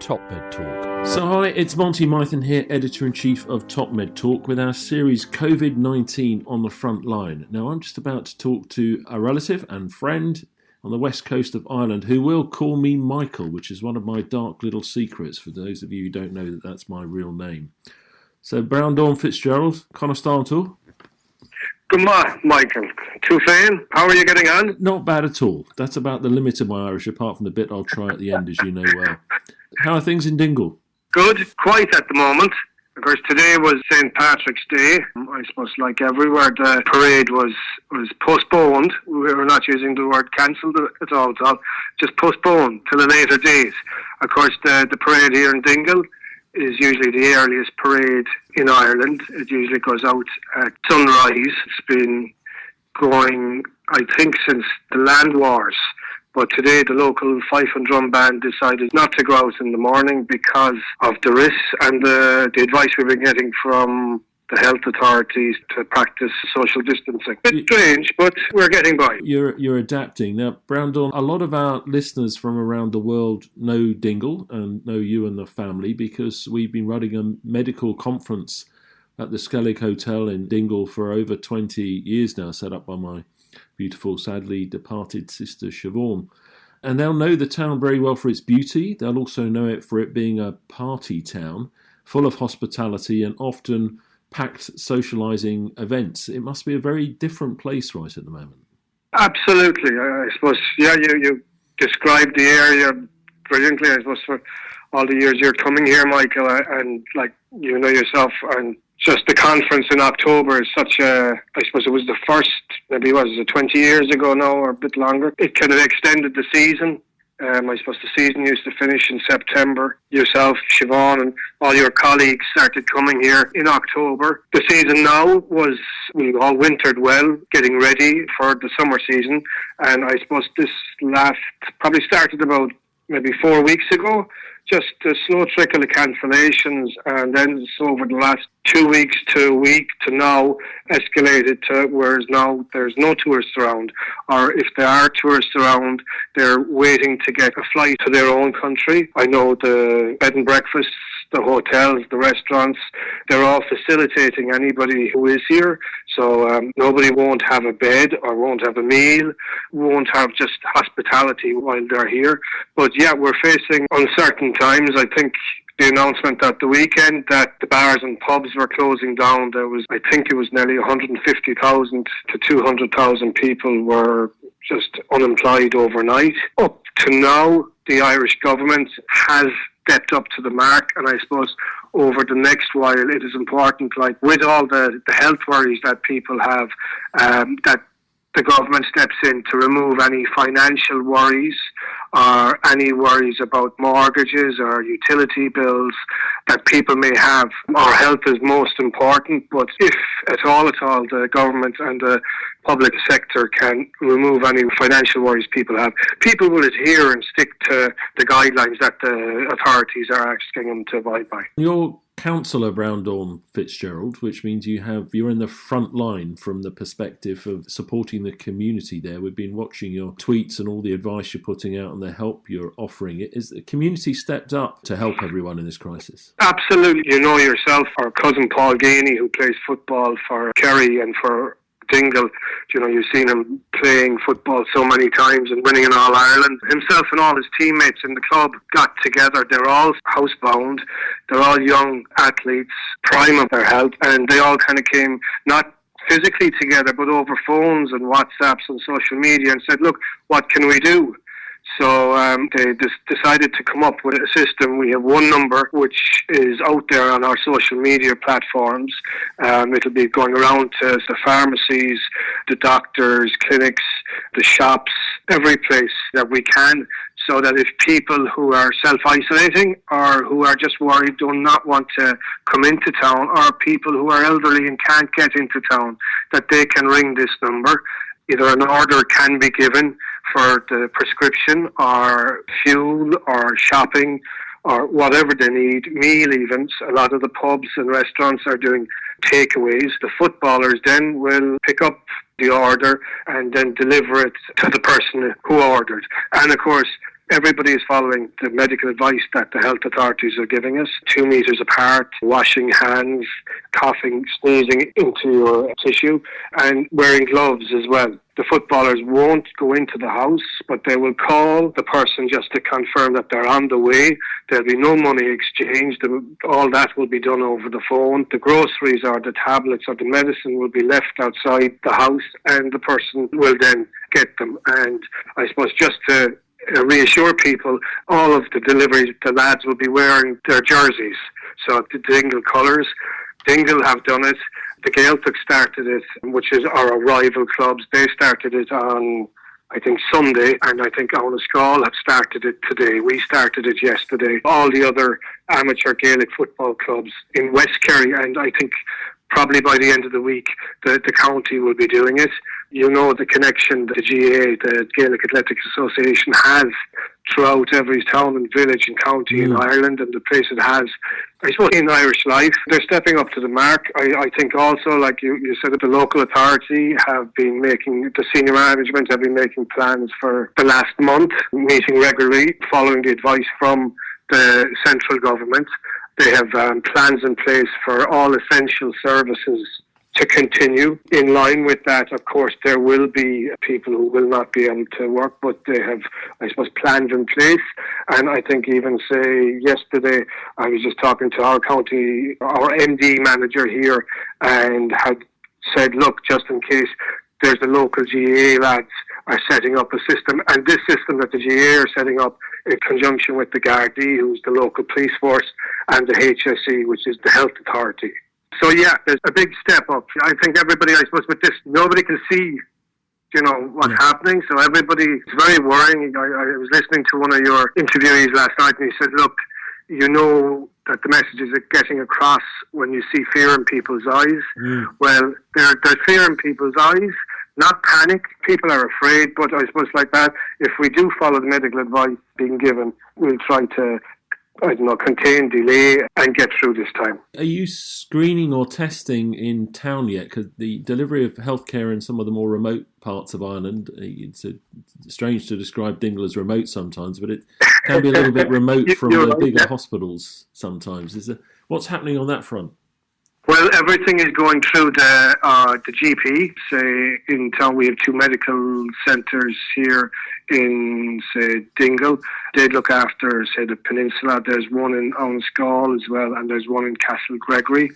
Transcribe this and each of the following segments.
TopMedTalk. So hi, it's Monty Mythen here, Editor-in-Chief of TopMedTalk, with our series COVID-19 on the front line. Now I'm just about to talk to a relative and friend on the west coast of Ireland who will call me Michael, which is one of my dark little secrets for those of you who don't know that that's my real name. So Breandán Fitzgerald, Conostantó. Good morning, Michael. Too fine? How are you getting on? Not bad at all. That's about the limit of my Irish, apart from the bit I'll try at the end, as you know well. How are things in Dingle? Good. Quiet at the moment. Of course, today was St. Patrick's Day. I suppose, like everywhere, the parade was postponed. We were not using the word cancelled at all. Just postponed to the later days. Of course, the parade here in Dingle is usually the earliest parade in Ireland. It usually goes out at sunrise. It's been going, I think, since the land wars. But today the local fife and drum band decided not to go out in the morning because of the risks and the advice we've been getting from the health authorities to practice social distancing. It's strange, but we're getting by. You're adapting. Now, Breandán, a lot of our listeners from around the world know Dingle and know you and the family because we've been running a medical conference at the Cllr Hotel in Dingle for over 20 years now, set up by my beautiful, sadly departed sister Siobhan. And they'll know the town very well for its beauty. They'll also know it for it being a party town, full of hospitality and often packed socialising events. It must be a very different place right at the moment. Absolutely. I suppose, you described the area brilliantly, I suppose, for all the years you're coming here, Michael, and like you know yourself, and just the conference in October is such a, I suppose it was the first, maybe was it 20 years ago now or a bit longer. It kind of extended the season. I suppose the season used to finish in September. Yourself, Siobhan, and all your colleagues started coming here in October. The season now was, we all wintered well, getting ready for the summer season. And I suppose this probably started about maybe 4 weeks ago. Just a slow trickle of cancellations, and then it's over the last 2 weeks to a week to now escalated to whereas now there's no tourists around, or if there are tourists around, they're waiting to get a flight to their own country. I know the bed and breakfasts, the hotels, the restaurants, they're all facilitating anybody who is here. So nobody won't have a bed or won't have a meal, won't have just hospitality while they're here. But yeah, we're facing uncertain times. I think the announcement at the weekend that the bars and pubs were closing down, I think it was nearly 150,000 to 200,000 people were just unemployed overnight. Up to now, the Irish government has stepped up to the mark, and I suppose over the next while it is important, like with all the health worries that people have, that the government steps in to remove any financial worries or any worries about mortgages or utility bills that people may have. Our health is most important, but if at all, the government and the public sector can remove any financial worries people have, people will adhere and stick to the guidelines that the authorities are asking them to abide by. You're Councillor Breandán Fitzgerald, which means you're in the front line from the perspective of supporting the community there. We've been watching your tweets and all the advice you're putting out and the help you're offering. Is the community stepped up to help everyone in this crisis? Absolutely. You know yourself, our cousin Paul Gainey, who plays football for Kerry and for Dingle, you know, you've seen him playing football so many times and winning in All-Ireland. Himself and all his teammates in the club got together. They're all housebound. They're all young athletes, prime of their health, and they all kind of came, not physically together, but over phones and WhatsApps and social media and said, look, what can we do? So they decided to come up with a system. We have one number which is out there on our social media platforms. It'll be going around to the pharmacies, the doctors, clinics, the shops, every place that we can, so that if people who are self-isolating or who are just worried, do not want to come into town, or people who are elderly and can't get into town, that they can ring this number. Either an order can be given for the prescription or fuel or shopping or whatever they need, meal events. A lot of the pubs and restaurants are doing takeaways. The footballers then will pick up the order and then deliver it to the person who ordered. And of course, Everybody is following the medical advice that the health authorities are giving us. 2 meters apart, washing hands, coughing, sneezing into your tissue, and wearing gloves as well. The footballers won't go into the house, but they will call the person just to confirm that they're on the way. There'll be no money exchanged. All that will be done over the phone. The groceries or the tablets or the medicine will be left outside the house, and the person will then get them. And I suppose just to reassure people, all of the deliveries, the lads will be wearing their jerseys. So the Dingle colours. Dingle have done it. The Gaeltacht started it, which is our rival clubs. They started it on, I think, Sunday, and I think Owenascall have started it today. We started it yesterday. All the other amateur Gaelic football clubs in West Kerry, and I think probably by the end of the week, the county will be doing it. You know the connection the GAA, the Gaelic Athletics Association, has throughout every town and village and county in Ireland, and the place it has, I suppose, in Irish life. They're stepping up to the mark. I think also, like you said, that the local authority have been making, the senior management have been making plans for the last month, meeting regularly, following the advice from the central government. They have plans in place for all essential services to continue. In line with that, of course, there will be people who will not be able to work, but they have, I suppose, plans in place. And I think even, say, yesterday, I was just talking to our county, our MD manager here, and had said, look, just in case there's the local GAA lads are setting up a system, and this system that the GAA are setting up in conjunction with the Gardaí, who's the local police force, and the HSE, which is the health authority. So yeah, there's a big step up. I think everybody, I suppose, with this, nobody can see, what's happening. So everybody, it's very worrying. I was listening to one of your interviewees last night, and he said, look, you know that the messages are getting across when you see fear in people's eyes. Well, there's fear in people's eyes, not panic. People are afraid, but I suppose like that, if we do follow the medical advice being given, we'll try to, contain, delay, and get through this time. Are you screening or testing in town yet? Because the delivery of healthcare in some of the more remote parts of Ireland, it's strange to describe Dingle as remote sometimes, but it can be a little bit remote from the bigger hospitals sometimes. What's happening on that front? Well, everything is going through the GP. Say in town, we have 2 medical centres here in, say, Dingle. They look after, say, the peninsula. There's one in Owenascall as well, and there's one in Castlegregory.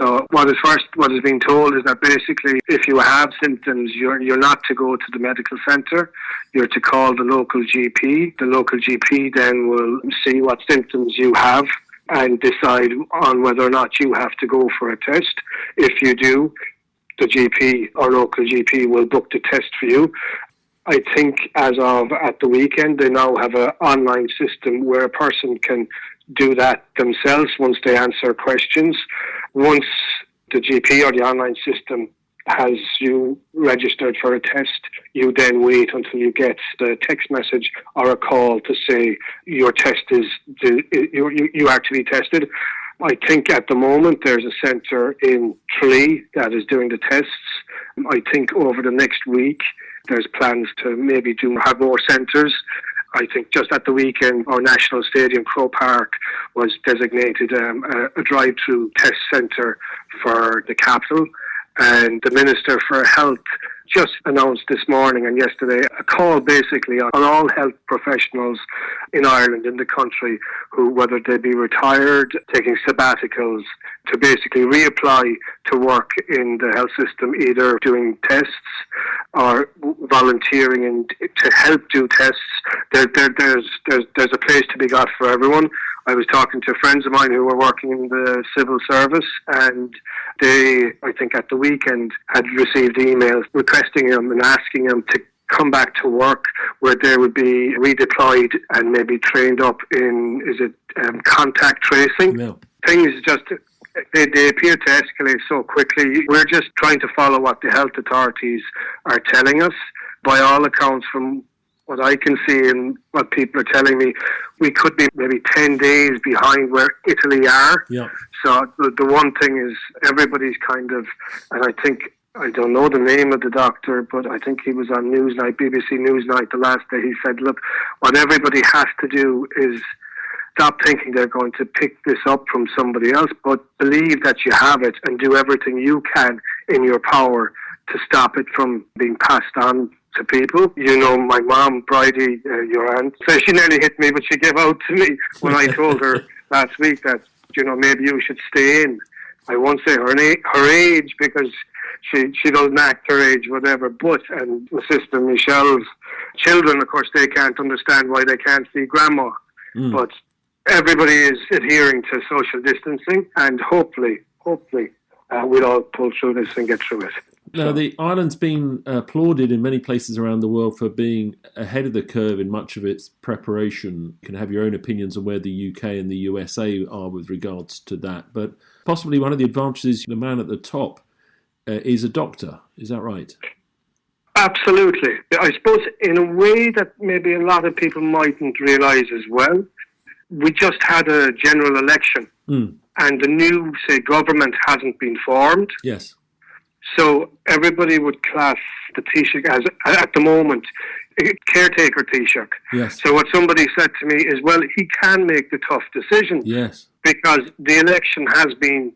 So what is being told is that basically, if you have symptoms, you're not to go to the medical centre. You're to call the local GP. The local GP then will see what symptoms you have and decide on whether or not you have to go for a test. If you do, the GP or local GP will book the test for you. I think as of at the weekend, they now have an online system where a person can do that themselves once they answer questions. Once the GP or the online system has you registered for a test, you then wait until you get the text message or a call to say your test you are to be tested. I think at the moment there's a centre in Tralee that is doing the tests. I think over the next week there's plans to maybe have more centres. I think just at the weekend, our National Stadium, Crow Park, was designated a drive-through test centre for the capital. And the Minister for Health just announced this morning and yesterday a call basically on all health professionals in Ireland, in the country, who, whether they be retired, taking sabbaticals, to basically reapply to work in the health system, either doing tests or volunteering and to help do tests. There's a place to be got for everyone. I was talking to friends of mine who were working in the civil service, and they, I think at the weekend, had received emails requesting them and asking them to come back to work, where they would be redeployed and maybe trained up in, contact tracing. No. Things just, they appear to escalate so quickly. We're just trying to follow what the health authorities are telling us. By all accounts, from what I can see and what people are telling me, we could be maybe 10 days behind where Italy are. Yeah. So the one thing is everybody's kind of, and I think I don't know the name of the doctor, but I think he was on Newsnight, BBC Newsnight the last day. He said, look, what everybody has to do is stop thinking they're going to pick this up from somebody else, but believe that you have it and do everything you can in your power to stop it from being passed on to people. You know, my mom, Bridie, your aunt, so she nearly hit me, but she gave out to me when I told her last week that, you know, maybe you should stay in. I won't say her age because she doesn't act her age, whatever, and my sister Michelle's children, of course, they can't understand why they can't see grandma. But everybody is adhering to social distancing, and hopefully, we'll all pull through this and get through it. Now, the island's been applauded in many places around the world for being ahead of the curve in much of its preparation. You can have your own opinions on where the UK and the USA are with regards to that. But possibly one of the advantages, the man at the top is a doctor. Is that right? Absolutely. I suppose in a way that maybe a lot of people mightn't realise as well, we just had a general election and the new, say, government hasn't been formed. Yes. So everybody would class the Taoiseach as, at the moment, a caretaker Taoiseach. Yes. So what somebody said to me is, well, he can make the tough decisions. Yes. Because the election has been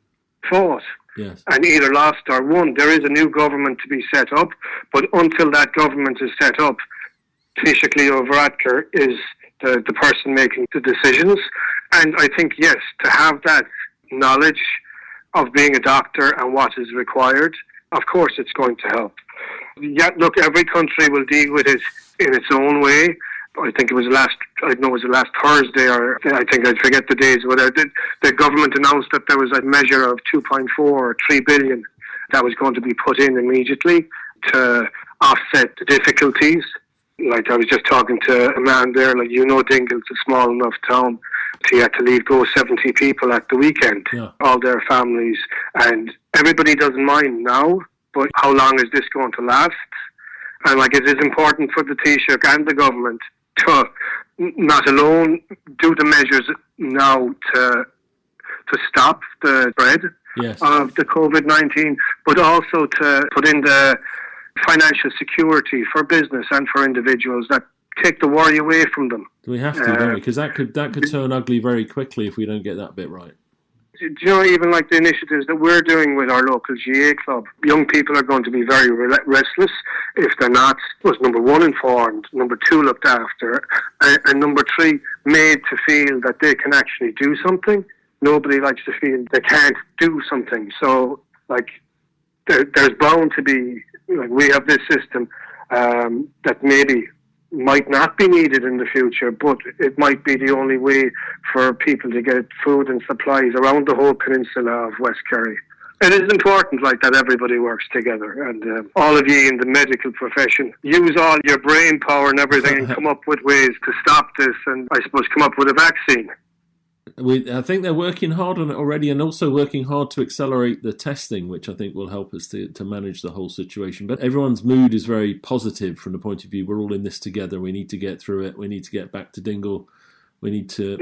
fought. Yes. And either lost or won. There is a new government to be set up, but until that government is set up, Taoiseach Leo Varadkar is the person making the decisions. And I think, yes, to have that knowledge of being a doctor and what is required, of course it's going to help. Yeah, look, every country will deal with it in its own way. I think it was last Thursday, or I think I forget the days, where the government announced that there was a measure of 2.4 or 3 billion that was going to be put in immediately to offset the difficulties. Like I was just talking to a man there, like, you know, Dingle's a small enough town. He had to leave go 70 people at the weekend, all their families, and everybody doesn't mind now, but how long is this going to last? And like, it is important for the Taoiseach and the government to not alone do the measures now to stop the spread of the COVID-19, but also to put in the financial security for business and for individuals that take the worry away from them. Do we have to, don't we? Because that could turn ugly very quickly if we don't get that bit right. Do you know, even like the initiatives that we're doing with our local GA club, young people are going to be very restless if they're not, number one, informed, number two, looked after, and number three, made to feel that they can actually do something. Nobody likes to feel they can't do something. So, like, there's bound to be, like, we have this system that maybe might not be needed in the future, but it might be the only way for people to get food and supplies around the whole peninsula of West Kerry. It is important, like, that everybody works together, and all of you in the medical profession use all your brain power and everything and come up with ways to stop this, and I suppose come up with a vaccine. I think they're working hard on it already, and also working hard to accelerate the testing, which I think will help us to manage the whole situation. But everyone's mood is very positive from the point of view, we're all in this together, we need to get through it, we need to get back to Dingle, we need to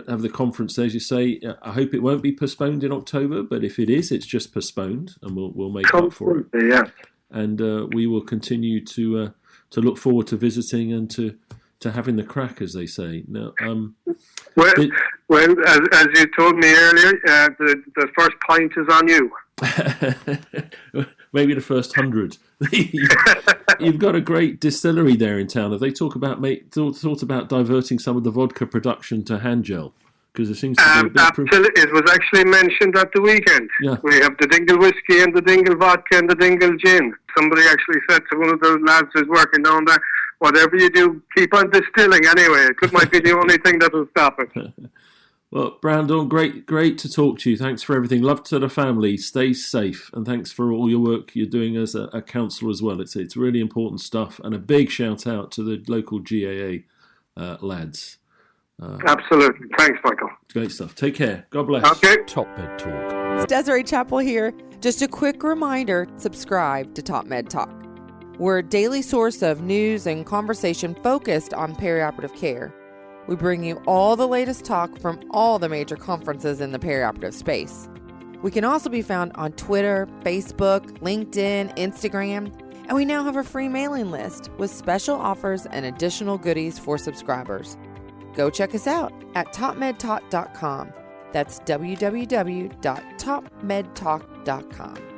have the conference, as you say. I hope it won't be postponed in October, but if it is, it's just postponed, and we'll make up for it. Yeah. And we will continue to look forward to visiting and to having the crack, as they say. Now, well, as you told me earlier, the first pint is on you. Maybe the first 100. You've got a great distillery there in town. Have they thought about diverting some of the vodka production to hand gel? Because it seems to be a bit... Absolutely. It was actually mentioned at the weekend. Yeah. We have the Dingle whiskey and the Dingle vodka and the Dingle gin. Somebody actually said to one of those lads who's working down there, whatever you do, keep on distilling anyway. It might be the only thing that will stop it. Well, Breandán, great to talk to you. Thanks for everything. Love to the family. Stay safe. And thanks for all your work you're doing as a councillor as well. It's really important stuff. And a big shout out to the local GAA lads. Absolutely. Thanks, Michael. Great stuff. Take care. God bless. Okay. TopMedTalk. It's Desiree Chappell here. Just a quick reminder, subscribe to TopMedTalk. We're a daily source of news and conversation focused on perioperative care. We bring you all the latest talk from all the major conferences in the perioperative space. We can also be found on Twitter, Facebook, LinkedIn, Instagram, and we now have a free mailing list with special offers and additional goodies for subscribers. Go check us out at TopMedTalk.com. That's www.topmedtalk.com.